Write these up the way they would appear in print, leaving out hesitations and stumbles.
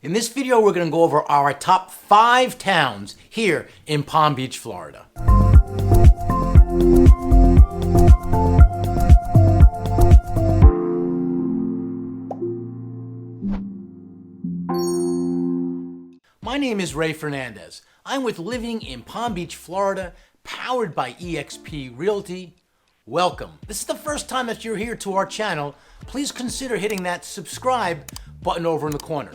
In this video, we're going to go over our top 5 towns here in Palm Beach, Florida. My name is Ray Fernandez. I'm with Living in Palm Beach, Florida, powered by eXp Realty. Welcome. This is the first time that you're here to our channel. Please consider hitting that subscribe button over in the corner.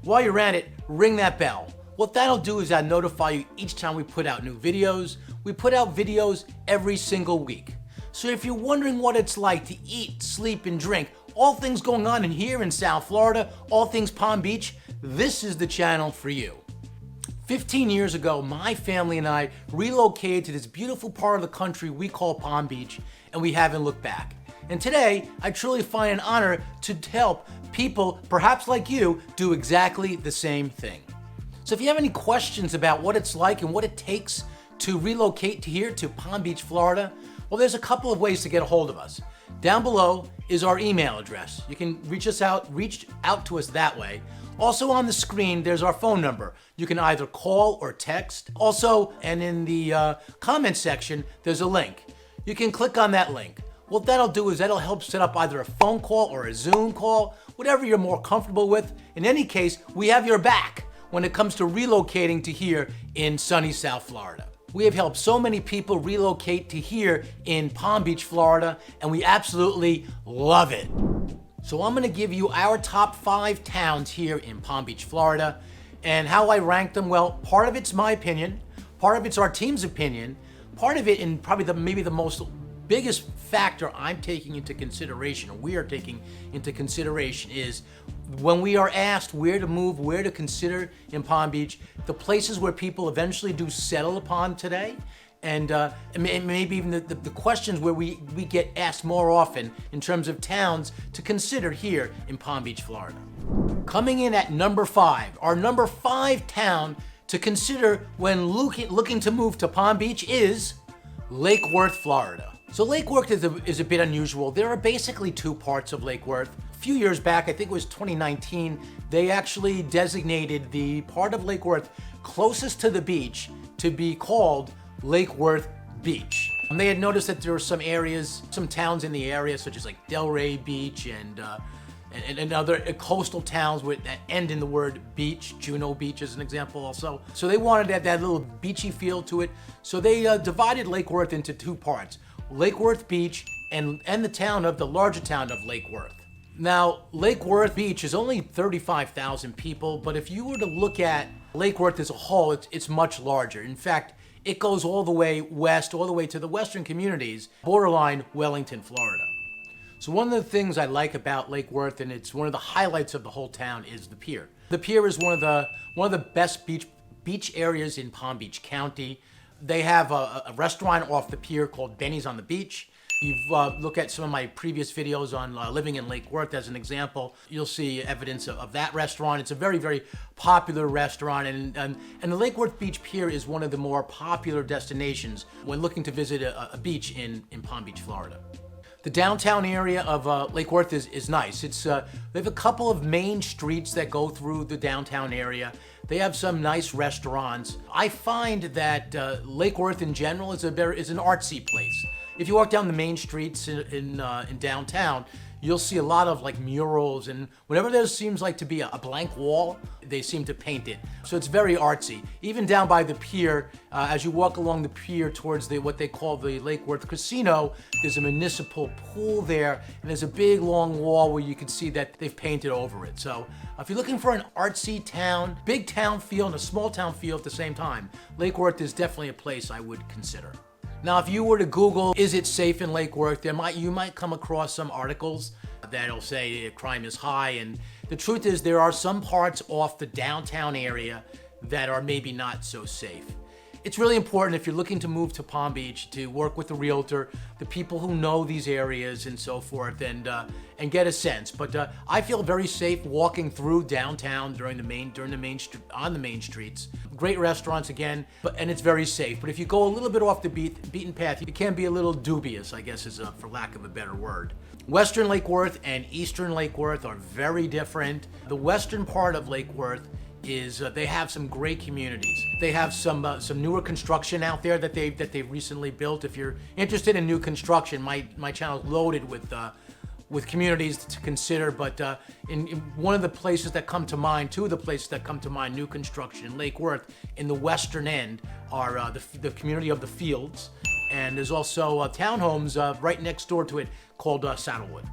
While you're at it, ring that bell. What that'll do is that'll notify you each time we put out new videos. We put out videos every single week. So if you're wondering what it's like to eat, sleep, and drink, all things going on in here in South Florida, all things Palm Beach, this is the channel for you. 15 years ago, my family and I relocated to this beautiful part of the country we call Palm Beach, and we haven't looked back. And today, I truly find an honor to help people, perhaps like you, do exactly the same thing. So if you have any questions about what it's like and what it takes to relocate to here to Palm Beach, Florida, well, there's a couple of ways to get a hold of us. Down below is our email address. You can reach out to us that way. Also on the screen, there's our phone number. You can either call or text. Also, and in the comment section, there's a link. You can click on that link. What that'll do is that'll help set up either a phone call or a Zoom call, whatever you're more comfortable with. In any case, we have your back when it comes to relocating to here in sunny South Florida. We have helped so many people relocate to here in Palm Beach, Florida, and we absolutely love it. So I'm gonna give you our top 5 towns here in Palm Beach, Florida, and how I rank them. Well, part of it's my opinion, part of it's our team's opinion, part of it, and probably maybe the most biggest factor I'm taking into consideration, or we are taking into consideration, is when we are asked where to move, where to consider in Palm Beach, the places where people eventually do settle upon today, and maybe even the questions where we get asked more often in terms of towns to consider here in Palm Beach, Florida. Coming in at number 5, our number 5 town to consider when looking to move to Palm Beach is Lake Worth, Florida. So Lake Worth is a bit unusual. There are basically 2 parts of Lake Worth. A few years back, I think it was 2019, they actually designated the part of Lake Worth closest to the beach to be called Lake Worth Beach. And they had noticed that there were some areas, some towns in the area, such as like DELRAY Beach and other coastal towns that end in the word beach. Juno Beach is an example also. So they wanted that little beachy feel to it. So they divided Lake Worth into 2 parts. Lake Worth Beach and the larger town of Lake Worth. Now, Lake Worth Beach is only 35,000 people, but if you were to look at Lake Worth as a whole, it's much larger. In fact, it goes all the way west, all the way to the western communities, borderline Wellington, Florida. So one of the things I like about Lake Worth, and it's one of the highlights of the whole town, is the pier. The pier is one of the best beach areas in Palm Beach County. They have a restaurant off the pier called Benny's on the Beach. You've looked at some of my previous videos on living in Lake Worth as an example. You'll see evidence of that restaurant. It's a very, very popular restaurant, and the Lake Worth Beach Pier is one of the more popular destinations when looking to visit a beach in Palm Beach, Florida. The downtown area of Lake Worth is nice. They have a couple of main streets that go through the downtown area. They have some nice restaurants. I find that Lake Worth in general is an artsy place. If you walk down the main streets in downtown, you'll see a lot of like murals, and whenever there seems like to be a blank wall, they seem to paint it. So it's very artsy. Even down by the pier, as you walk along the pier towards what they call the Lake Worth Casino, there's a municipal pool there, and there's a big long wall where you can see that they've painted over it. So if you're looking for an artsy town, big town feel and a small town feel at the same time, Lake Worth is definitely a place I would consider. Now, if you were to Google, is it safe in Lake Worth, you might come across some articles that'll say crime is high, and the truth is there are some parts off the downtown area that are maybe not so safe. It's really important if you're looking to move to Palm Beach to work with a realtor, the people who know these areas and so forth, and get a sense. But I feel very safe walking through downtown on the main streets. Great restaurants again, and it's very safe. But if you go a little bit off the beaten path, it can be a little dubious, I guess, for lack of a better word. Western Lake Worth and Eastern Lake Worth are very different. The western part of Lake Worth is they have some great communities. They have some newer construction out there that they've recently built. If you're interested in new construction, my channel is loaded with communities to consider. But in one of the places that come to mind, two of the places that come to mind, new construction in Lake Worth, in the western end are the community of the Fields, and there's also townhomes right next door to it called Saddlewood.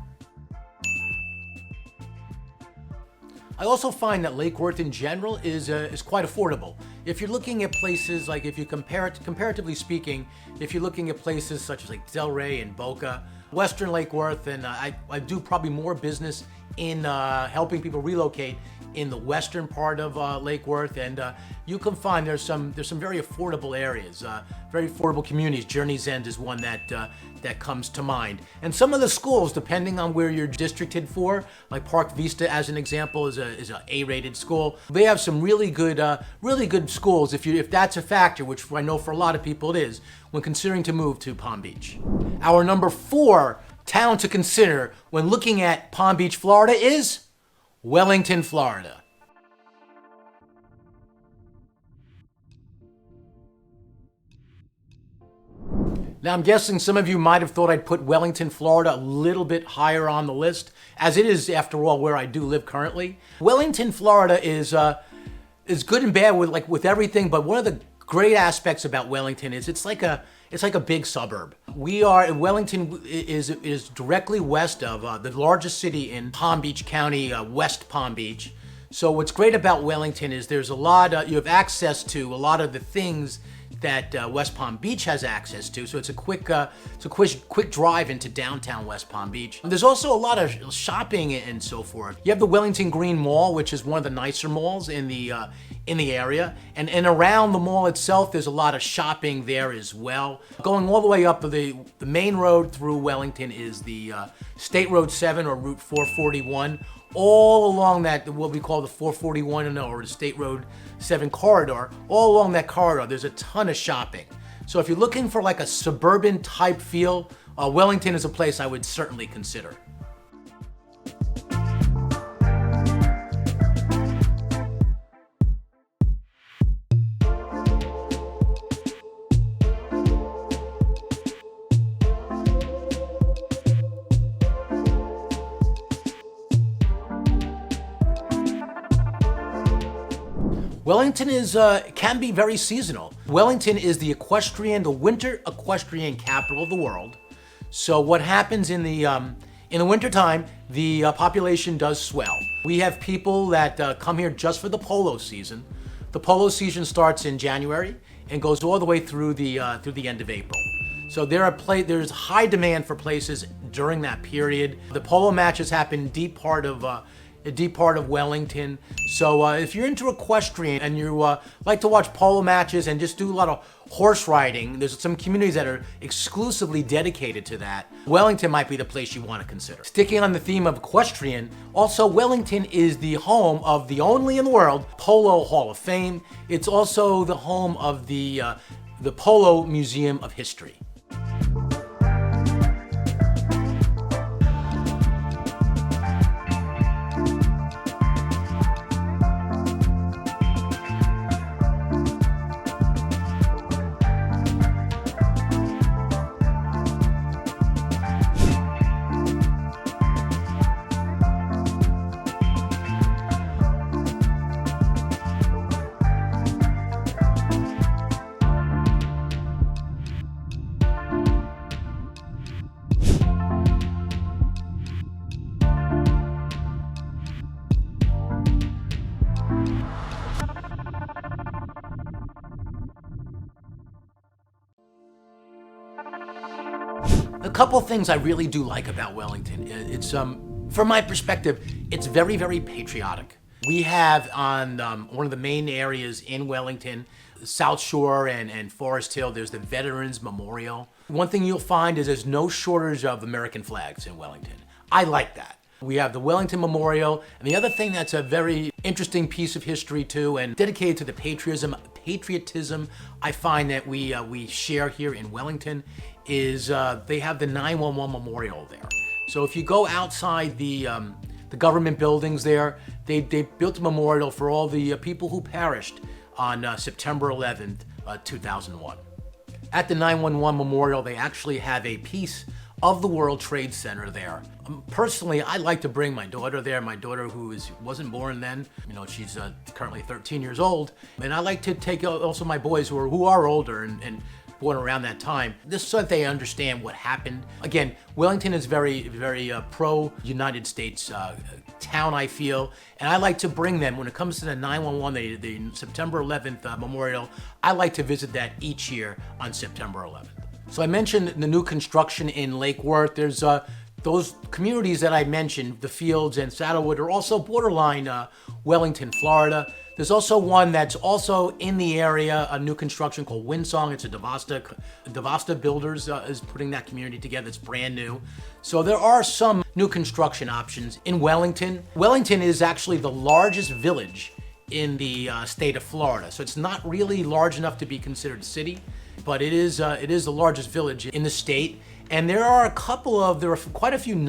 I also find that Lake Worth in general is quite affordable. If you're looking at places like, if you compare it, comparatively speaking, if you're looking at places such as like Delray and Boca, Western Lake Worth, and I do probably more business in helping people relocate in the western part of Lake Worth, and you can find there's some very affordable areas, very affordable communities. Journey's End is one that comes to mind. And some of the schools, depending on where you're districted for, like Park Vista as an example, is a A-rated school. They have some really good schools if that's a factor, which I know for a lot of people it is, when considering to move to Palm Beach. Our number 4 town to consider when looking at Palm Beach, Florida is Wellington, Florida. Now, I'm guessing some of you might have thought I'd put Wellington, Florida a little bit higher on the list, as it is, after all, where I do live currently. Wellington, Florida is good and bad with everything, but one of the great aspects about Wellington is it's like a big suburb. Wellington is directly west of the largest city in Palm Beach County, West Palm Beach. So what's great about Wellington is there's a lot, you have access to a lot of the things that West Palm Beach has access to. So it's a quick drive into downtown West Palm Beach. There's also a lot of shopping and so forth. You have the Wellington Green Mall, which is one of the nicer malls in the area, and around the mall itself, there's a lot of shopping there as well. Going all the way up the main road through Wellington is the State Road 7 or Route 441. All along that, what we call the 441 or the State Road 7 corridor, all along that corridor, there's a ton of shopping. So if you're looking for like a suburban type feel, Wellington is a place I would certainly consider. Wellington can be very seasonal. Wellington is the winter equestrian capital of the world. So what happens in the wintertime, the population does swell. We have people that come here just for the polo season. The polo season starts in January and goes all the way through the end of April. So there's high demand for places during that period. The polo matches happen deep part of Wellington. So if you're into equestrian and you like to watch polo matches and just do a lot of horse riding, there's some communities that are exclusively dedicated to that. Wellington might be the place you want to consider. Sticking on the theme of equestrian, also Wellington is the home of the only in the world Polo Hall of Fame. It's also the home of the Polo Museum of History. A couple things I really do like about Wellington. It's from my perspective, it's very, very patriotic. We have on one of the main areas in Wellington, South Shore and Forest Hill, there's the Veterans Memorial. One thing you'll find is there's no shortage of American flags in Wellington. I like that. We have the Wellington Memorial, and the other thing that's a very interesting piece of history too, and dedicated to the patriotism I find that we share here in Wellington, is they have the 911 Memorial there. So if you go outside the government buildings there, they built a memorial for all the people who perished on September 11th, 2001. At the 911 memorial, they actually have a piece of the World Trade Center there. Personally, I like to bring my daughter there. My daughter, who wasn't born then, she's currently 13 years old, and I like to take also my boys who are older and born around that time, just so that they understand what happened. Again, Wellington is very, very pro-United States town, I feel, and I like to bring them, when it comes to the 911, the September 11th memorial, I like to visit that each year on September 11th. So I mentioned the new construction in Lake Worth. There's those communities that I mentioned, the Fields and Saddlewood, are also borderline Wellington, Florida. There's also one that's also in the area, a new construction called Windsong. It's a DeVasta Builders is putting that community together. It's brand new. So there are some new construction options in Wellington. Wellington is actually the largest village in the state of Florida. So it's not really large enough to be considered a city, but it is the largest village in the state. And there are quite a few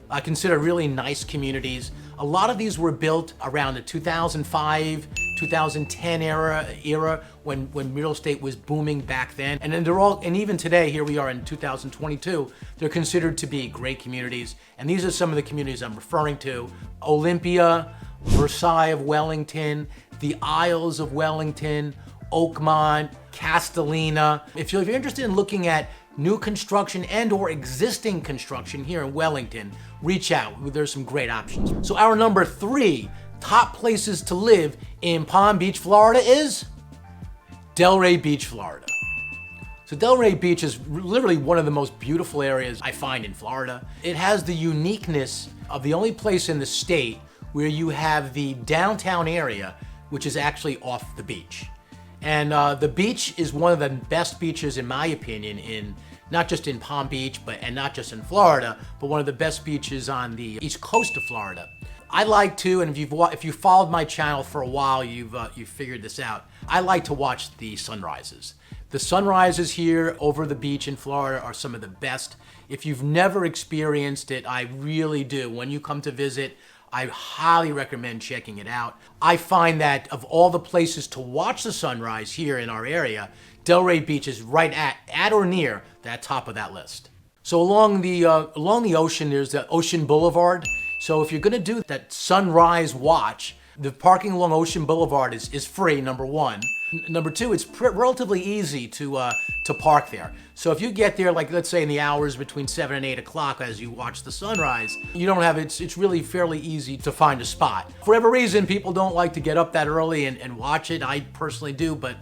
I consider really nice communities. A lot of these were built around the 2005, 2010 era when real estate was booming back then. And then and even today, here we are in 2022, they're considered to be great communities. And these are some of the communities I'm referring to: Olympia, Versailles of Wellington, the Isles of Wellington, Oakmont, Castellina. If you're interested in looking at new construction or existing construction here in Wellington, reach out. There's some great options. So our number 3 top places to live in Palm Beach, Florida is Delray Beach, Florida. So Delray Beach is literally one of the most beautiful areas I find in Florida. It has the uniqueness of the only place in the state where you have the downtown area, which is actually off the beach. And the beach is one of the best beaches, in my opinion, not just in Palm Beach, and not just in Florida, but one of the best beaches on the east coast of Florida. I like to, and if you've followed my channel for a while, you've figured this out. I like to watch the sunrises. The sunrises here over the beach in Florida are some of the best. If you've never experienced it, I really do. When you come to visit, I highly recommend checking it out. I find that of all the places to watch the sunrise here in our area, Delray Beach is right at or near that top of that list. So along the ocean, there's the Ocean Boulevard. So if you're gonna do that sunrise watch, the parking along Ocean Boulevard is free, number 1. Number 2, it's relatively easy to park there. So if you get there, like let's say in the hours between 7 and 8 o'clock as you watch the sunrise, it's really fairly easy to find a spot. For whatever reason, people don't like to get up that early and watch it. I personally do, but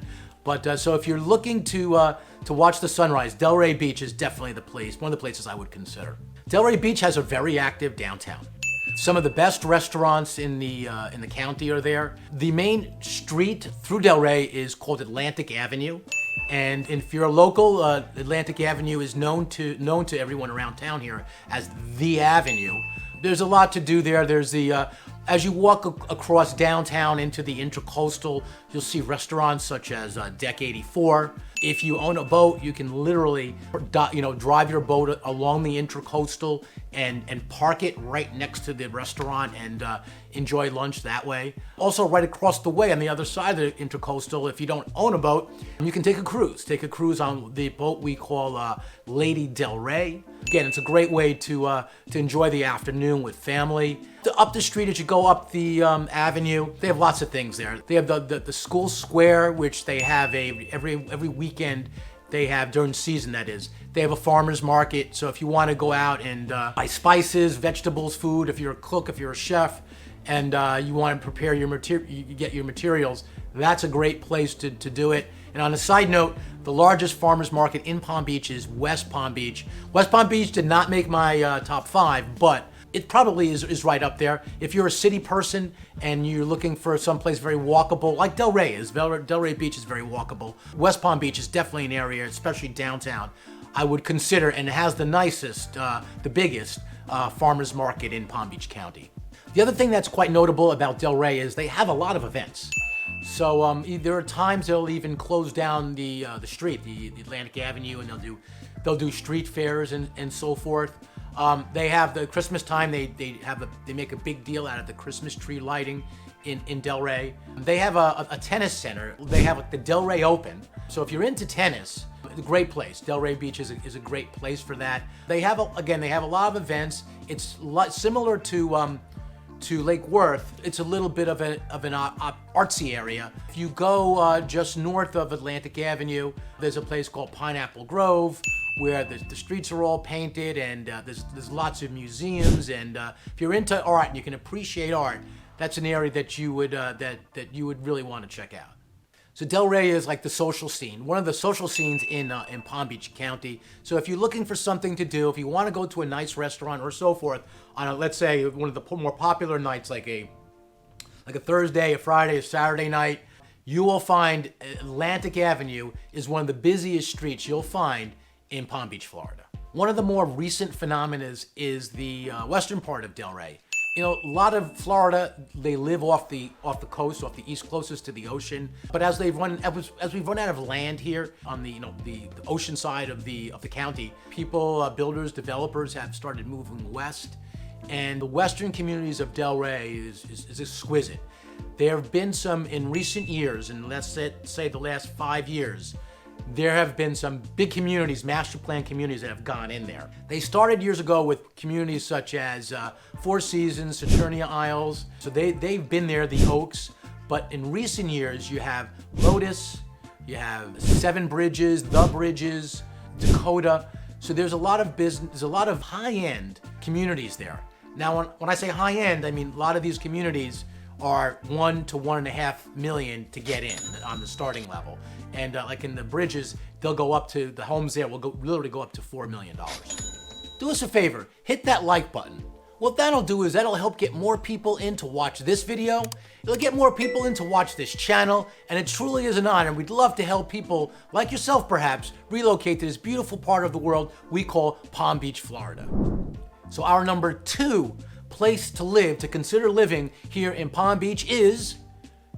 so if you're looking to watch the sunrise, Delray Beach is definitely one of the places I would consider. Delray Beach has a very active downtown. Some of the best restaurants in the county are there. The main street through Delray is called Atlantic Avenue, and if you're a local, Atlantic Avenue is known to everyone around town here as the Avenue. There's a lot to do there. There's as you walk across downtown into the Intercoastal, you'll see restaurants such as Deck 84. If you own a boat, you can literally, drive your boat along the Intercoastal and park it right next to the restaurant and enjoy lunch that way. Also, right across the way on the other side of the Intercoastal, if you don't own a boat, you can take a cruise. Take a cruise on the boat we call Lady Delray. Again, it's a great way to enjoy the afternoon with family. Up the street, as you go up the avenue, they have lots of things there. They have the school square, which they have every weekend. They have during season, that is. They have a farmer's market, so if you want to go out and buy spices, vegetables, food, if you're a cook, if you're a chef, and you want to prepare you get your materials, that's a great place to do it. And on a side note, the largest farmer's market in Palm Beach is West Palm Beach. West Palm Beach did not make my top 5, but it probably is right up there. If you're a city person and you're looking for someplace very walkable, like Delray is, Delray Beach is very walkable. West Palm Beach is definitely an area, especially downtown, I would consider, and it has the nicest, the biggest farmer's market in Palm Beach County. The other thing that's quite notable about Delray is they have a lot of events. So there are times they'll even close down the street, the Atlantic Avenue, and they'll do street fairs and so forth. They have the Christmas time. They make a big deal out of the Christmas tree lighting in Delray. They have a tennis center. They have the Delray Open. So if you're into tennis, it's a great place. Delray Beach is a great place for that. They have a lot of events. It's similar to Lake Worth. It's a little bit of an artsy area. If you go just north of Atlantic Avenue, there's a place called Pineapple Grove, where the streets are all painted, and there's lots of museums. And if you're into art and you can appreciate art, that's an area that you would really want to check out. So Delray is like the social scene, one of the social scenes in Palm Beach County. So if you're looking for something to do, if you want to go to a nice restaurant or so forth on let's say one of the more popular nights, like a Thursday, a Friday, a Saturday night, you will find Atlantic Avenue is one of the busiest streets you'll find in Palm Beach, Florida. One of the more recent phenomena is the western part of Delray. You know, a lot of Florida, they live off the coast, off the east, closest to the ocean. But as we've run out of land here on the ocean side of the county, people, builders, developers have started moving west, and the western communities of Delray is exquisite. There have been some in recent years, and let's say the last 5 years. There have been some big communities, master plan communities, that have gone in there. They started years ago with communities such as Four Seasons, Saturnia Isles. So they've been there, the Oaks. But in recent years, you have Lotus, you have Seven Bridges, The Bridges, Dakota. So there's a lot of business, there's a lot of high-end communities there. Now, when I say high-end, I mean a lot of these communities are $1 to $1.5 million to get in on the starting level. And like in the Bridges, they'll go up to, the homes there will literally go up to $4 million. Do us a favor, hit that like button. What that'll do is that'll help get more people in to watch this video. It'll get more people in to watch this channel, and it truly is an honor. We'd love to help people like yourself, perhaps, relocate to this beautiful part of the world we call Palm Beach, Florida. So our number 2 place to live, to consider living here in Palm Beach, is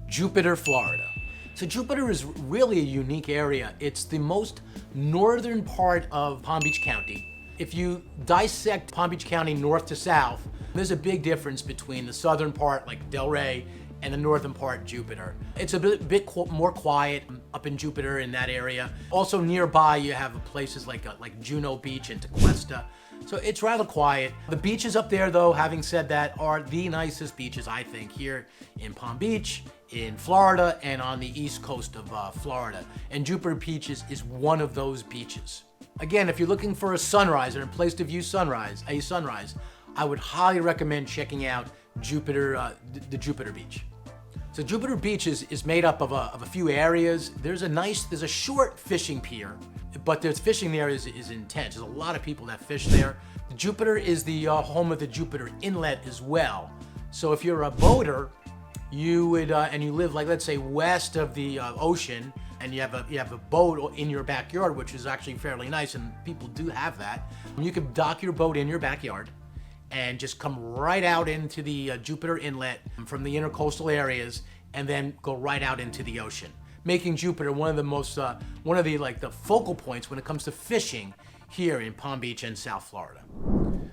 Jupiter, Florida. So Jupiter is really a unique area. It's the most northern part of Palm Beach County. If you dissect Palm Beach County north to south, there's a big difference between the southern part, like Delray, and the northern part, Jupiter. It's a bit more quiet up in Jupiter in that area. Also nearby, you have places like Juno Beach and Tequesta. So it's rather quiet. The beaches up there, though, having said that, are the nicest beaches, I think, here in Palm Beach, in Florida, and on the east coast of Florida. And Jupiter Beach is one of those beaches. Again, if you're looking for a sunrise or a place to view sunrise, I would highly recommend checking out Jupiter, the Jupiter Beach. So Jupiter Beach is made up of a few areas. There's a short fishing pier, but the fishing there is intense. There's a lot of people that fish there. Jupiter is the home of the Jupiter Inlet as well. So if you're a boater, you would and you live, like, let's say, west of the ocean, and you have a boat in your backyard, which is actually fairly nice, and people do have that. You could dock your boat in your backyard and just come right out into the Jupiter Inlet from the intercoastal areas, and then go right out into the ocean, making Jupiter one of the focal points when it comes to fishing here in Palm Beach and South Florida.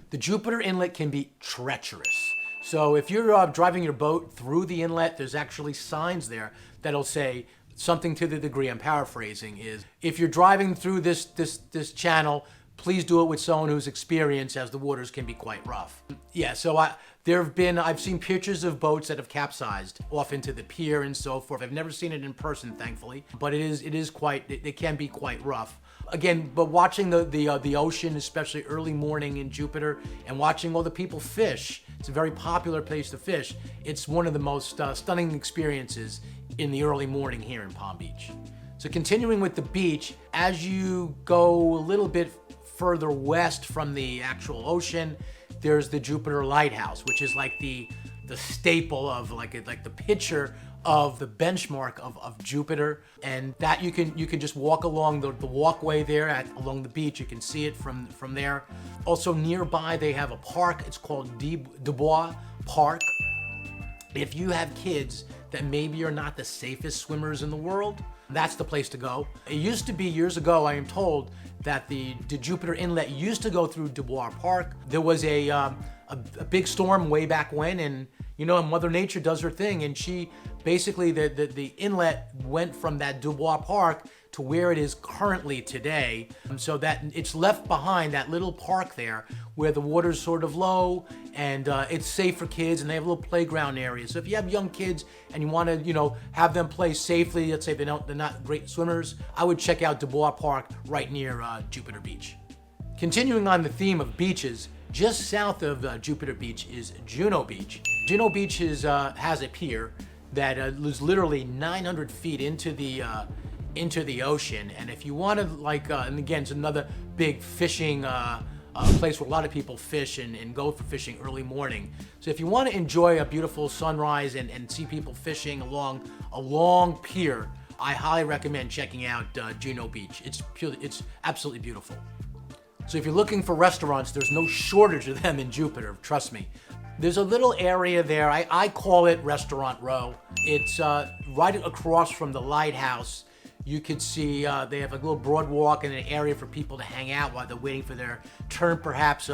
The Jupiter Inlet can be treacherous. So if you're driving your boat through the inlet, there's actually signs there that'll say something to the degree, I'm paraphrasing, is if you're driving through this channel, please do it with someone who's experienced, as the waters can be quite rough. Yeah, so I've seen pictures of boats that have capsized off into the pier and so forth. I've never seen it in person, thankfully, but it can be quite rough. Again, but watching the ocean, especially early morning in Jupiter, and watching all the people fish, it's a very popular place to fish. It's one of the most stunning experiences in the early morning here in Palm Beach. So continuing with the beach, as you go a little bit further west from the actual ocean, there's the Jupiter Lighthouse, which is like the staple of like the picture of the benchmark of Jupiter. And that you can just walk along the walkway there along the beach. You can see it from there. Also nearby, they have a park. It's called DUBOIS Park. If you have kids that maybe are not the safest swimmers in the world, That's the place to go. It used to be years ago, I am told, that the Jupiter Inlet used to go through DuBois Park. There was a big storm way back when, and you know, Mother Nature does her thing, and she basically, the inlet went from that DuBois Park to where it is currently today, so that it's left behind that little park there where the water's sort of low and it's safe for kids, and they have a little playground area. So if you have young kids and you want to, you know, have them play safely, let's say they're not great swimmers, I would check out DuBois Park right near Jupiter Beach. Continuing on the theme of beaches, just south of Jupiter Beach is Juno Beach. Juno Beach has a pier that is literally 900 feet into the ocean, and if you want to, like, and again, it's another big fishing place where a lot of people fish and go for fishing early morning. So if you want to enjoy a beautiful sunrise and see people fishing along a long pier, I highly recommend checking out Juno Beach. It's absolutely beautiful. So if you're looking for restaurants, there's no shortage of them in Jupiter, trust me. There's a little area there, I call it Restaurant Row. It's right across from the Lighthouse. You could see they have a little boardwalk and an area for people to hang out while they're waiting for their turn, perhaps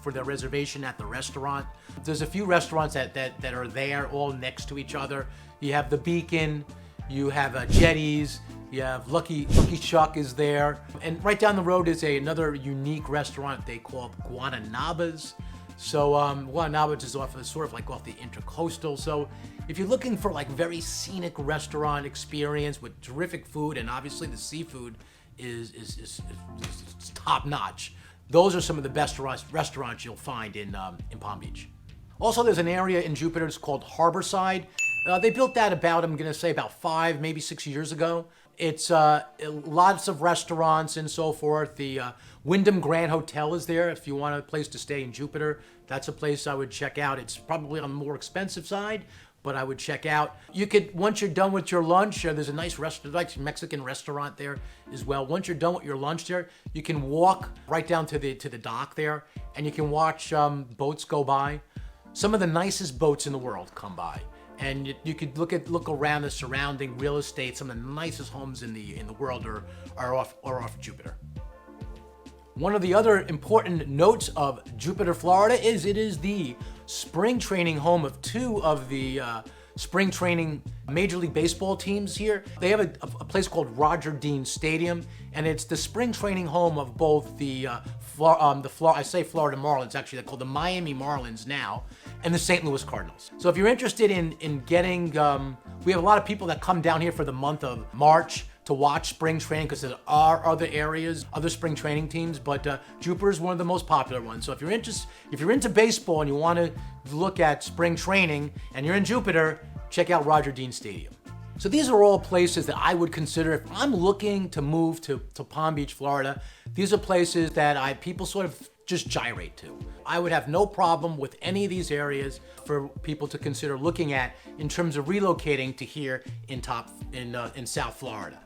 for their reservation at the restaurant. There's a few restaurants that are there, all next to each other. You have the Beacon, you have Jetties, you have Lucky Chuck is there, and right down the road is another unique restaurant they call Guanabana's. So Guanabana's is sort of like off the Intercoastal. So if you're looking for like very scenic restaurant experience with terrific food, and obviously the seafood is top notch, those are some of the best restaurants you'll find in Palm Beach. Also, there's an area in Jupiter, it's called Harborside. They built that about, I'm gonna say about 5, maybe 6 years ago. It's lots of restaurants and so forth. The Wyndham Grand Hotel is there. If you want a place to stay in Jupiter, that's a place I would check out. It's probably on the more expensive side, but I would check out. You could, once you're done with your lunch, there's a nice restaurant, like Mexican restaurant there as well. Once you're done with your lunch there, you can walk right down to the dock there, and you can watch boats go by. Some of the nicest boats in the world come by. And you could look around the surrounding real estate. Some of the nicest homes in the world are off Jupiter. One of the other important notes of Jupiter, Florida is it is the spring training home of 2 of the spring training Major League Baseball teams here. They have a place called Roger Dean Stadium, and it's the spring training home of both the Florida Marlins, actually they're called the Miami Marlins now, and the St. Louis Cardinals. So if you're interested in getting, we have a lot of people that come down here for the month of March to watch spring training, because there are other areas, other spring training teams, but Jupiter is one of the most popular ones. So if you're into baseball and you want to look at spring training and you're in Jupiter, check out Roger Dean Stadium. So these are all places that I would consider if I'm looking to move to Palm Beach, Florida. These are places that people sort of just gyrate to. I would have no problem with any of these areas for people to consider looking at in terms of relocating to here in South Florida.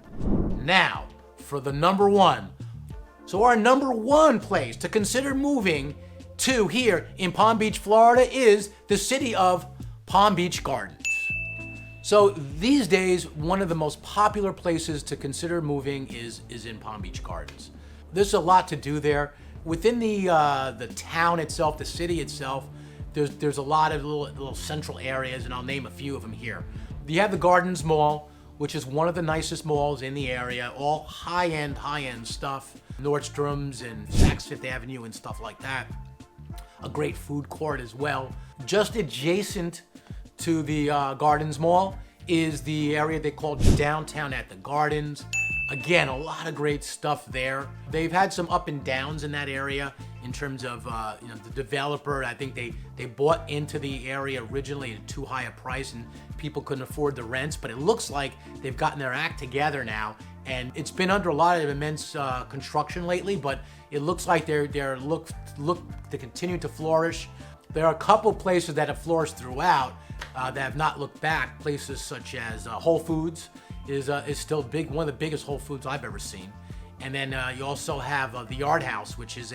Now, for the number 1. So our number 1 place to consider moving to here in Palm Beach, Florida is the city of Palm Beach Gardens. So these days, one of the most popular places to consider moving is in Palm Beach Gardens. There's a lot to do there. Within the town itself, the city itself, there's a lot of little central areas, and I'll name a few of them here. You have the Gardens Mall, which is one of the nicest malls in the area, all high-end stuff, Nordstrom's and Saks Fifth Avenue and stuff like that. A great food court as well. Just adjacent to the Gardens Mall is the area they call Downtown at the Gardens. Again, a lot of great stuff there. They've had some up and downs in that area in terms of the developer. I think they bought into the area originally at too high a price and people couldn't afford the rents, but it looks like they've gotten their act together now, and it's been under a lot of immense construction lately, but it looks like they're look to continue to flourish. There are a couple places that have flourished throughout that have not looked back. Places such as Whole Foods is still big, one of the biggest Whole Foods I've ever seen. And then you also have the Yard House, which is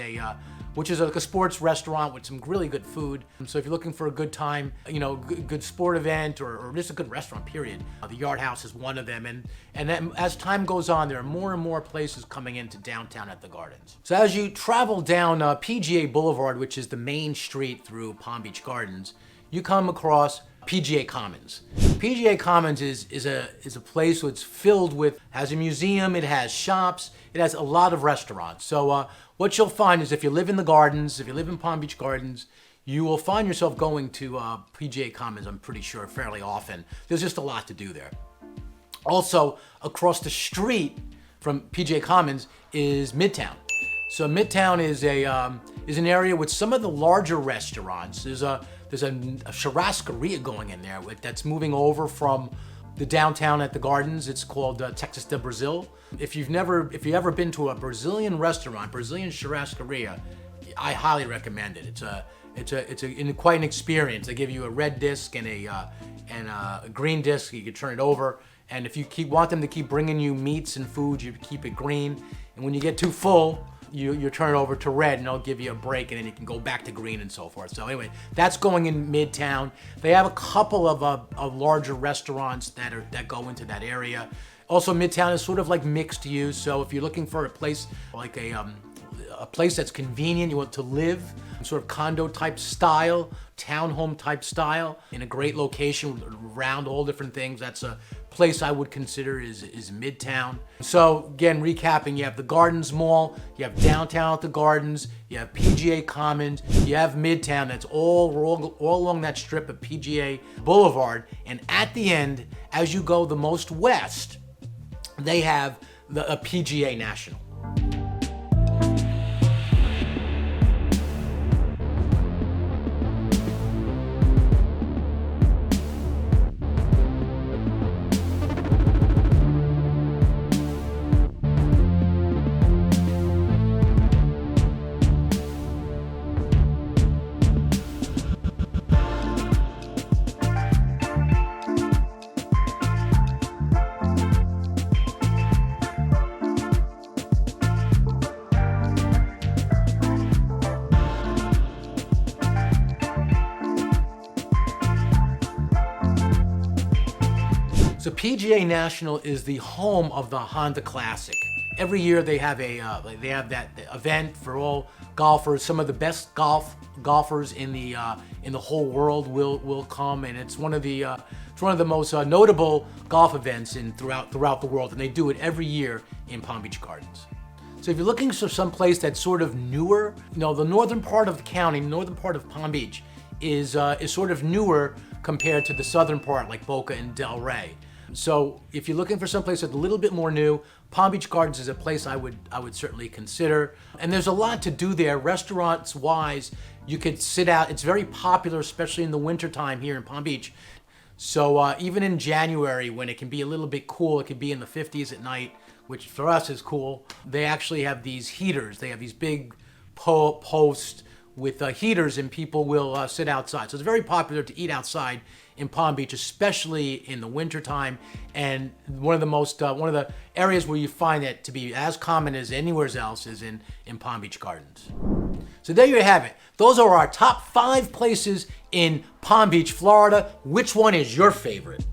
which is like a sports restaurant with some really good food. So if you're looking for a good time, you know, good sport event or just a good restaurant, period, the Yard House is one of them. And then as time goes on, there are more and more places coming into downtown at the Gardens. So as you travel down PGA Boulevard, which is the main street through Palm Beach Gardens, you come across PGA Commons. PGA Commons is a place that's filled with, has a museum, it has shops, it has a lot of restaurants. So what you'll find is if you live in the Gardens, if you live in Palm Beach Gardens, you will find yourself going to PGA Commons, I'm pretty sure, fairly often. There's just a lot to do there. Also, across the street from PGA Commons is MIDTOWN. So MIDTOWN is an area with some of the larger restaurants. There's a churrascaria going in there that's moving over from the downtown at the Gardens. It's called Texas de Brazil. If you've ever been to a Brazilian restaurant, Brazilian churrascaria, I highly recommend it. It's quite an experience. They give you a red disc and a green disc. You can turn it over. And if you want them to keep bringing you meats and food, you keep it green. And when you get too full, you turn it over to red, and they'll give you a break, and then you can go back to green and so forth. So anyway, that's going in MIDTOWN. They have a couple of larger restaurants that go into that area. Also, MIDTOWN is sort of like mixed use. So if you're looking for a place like a place that's convenient, you want to live, sort of condo type style, townhome type style, in a great location around all different things, that's a place I would consider is MIDTOWN. So again, recapping, you have the Gardens Mall, you have downtown at the Gardens, you have PGA Commons, you have MIDTOWN. That's all along that strip of PGA Boulevard. And at the end, as you go the most west, they have a PGA National. So PGA National is the home of the Honda Classic. Every year they have that event for all golfers. Some of the best golfers in the whole world will come, and it's one of the most notable golf events throughout the world, and they do it every year in Palm Beach Gardens. So if you're looking for some place that's sort of newer, you know, the northern part of the county, northern part of Palm Beach, is sort of newer compared to the southern part, like Boca and DELRAY. So if you're looking for someplace that's a little bit more new, Palm Beach Gardens is a place I would certainly consider. And there's a lot to do there. Restaurants wise, you could sit out. It's very popular, especially in the wintertime here in Palm Beach. So even in January, when it can be a little bit cool, it can be in the 50s at night, which for us is cool. They actually have these heaters. They have these big posts with heaters, and people will sit outside. So it's very popular to eat outside in Palm Beach, especially in the wintertime. And one of the areas where you find that to be as common as anywhere else is in Palm Beach Gardens. So there you have it. Those are our top 5 places in Palm Beach, Florida. Which one is your favorite?